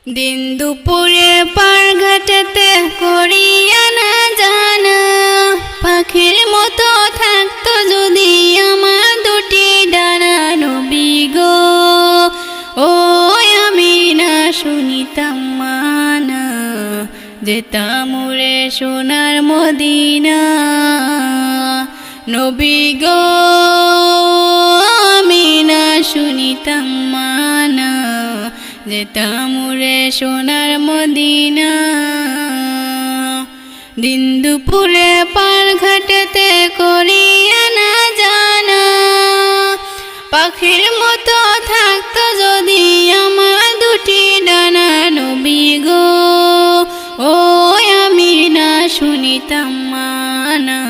দিন দুপুরে পার ঘাটেতে করিয়া না জানা, পাখির মতো থাকতো যদি আমার দুটি ডানা। নবী গো ও আমি না শুনিতাম মানা, যেতাম উড়ে সোনার মদিনা। নবী গো আমি না শুনিতাম মানা, যেতাম উড়ে সোনার মদিনা। দিন দুপুরে পার ঘাটেতে করিয়া না জানা, পাখির মতো থাকতো যদি আমার দুটি ডানা। নবী গো ও আমি না শুনিতাম মানা,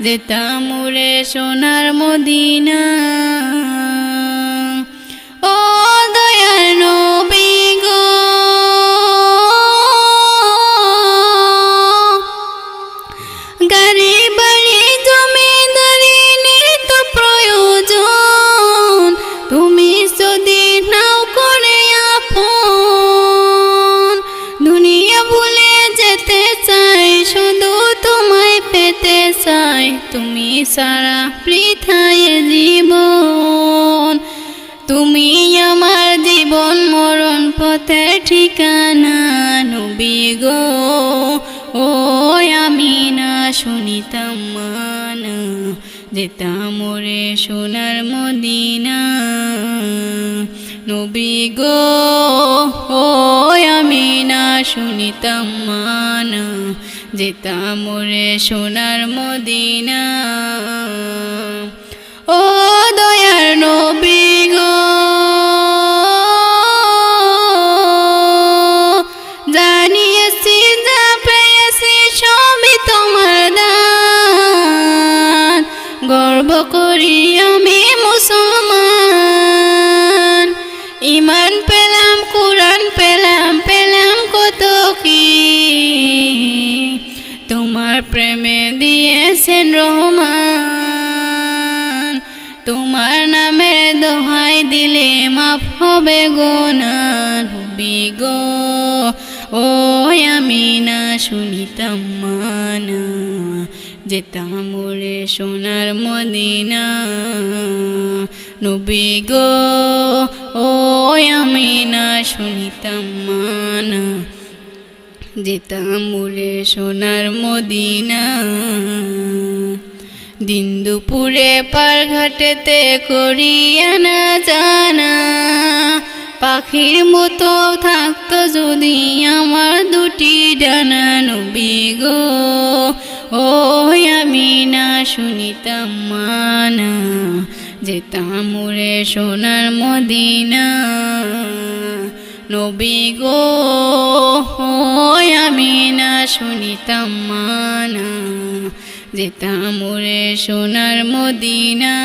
যেতাম উড়ে সোনার মদিনা। ও দয়ার নবী গো গাড়ি বাড়ি জমিদারি নিত প্রয়োজন, তুমি যদি নাও করে আপন। দুনিয়া ভুলে যেতে চাই, শুধু তোমায় পেতে চাই, তুমি সারা বৃথায় জীবন। তুমি আমার জীবন মরণ পথের ঠিকানা। নবী গো ও আমি না শুনিতাম মানা, যেতাম ওরে সোনার মদিনা। নবী গো ও আমি না শুনিতাম মানা, যেতাম ওরে সোনার মদিনা। ও দয়ার নবী গো জানিয়েছি যা পেয়েছি সবই তোমার দান, গর্ব করি আমি মুসলমান। ঈমান পেলাম, কুরআন পেলাম, পেলাম কত কি, তোমার প্রেমে দিয়েছেন রহমান। তোমার নামের দোহাই দিলে মাফ হবে গুনাহ। নবী গো ও আমি না শুনিতাম মানা, যেতাম উড়ে সোনার মদিনা। নবী গো ও আমি না শুনিতাম মানা, যেতাম উড়ে সোনার মদিনা। দিন দুপুরে পার ঘাটেতে করিয়া না জানা, পাখির মতো থাকতো যদি আমার দুটি ডানা। নবী গো ও আমি না শুনিতাম মানা, যেতাম উড়ে সোনার মদিনা। নবী গো ও আমি না শুনিতাম মানা, যেতাম উড়ে সোনার মদিনা।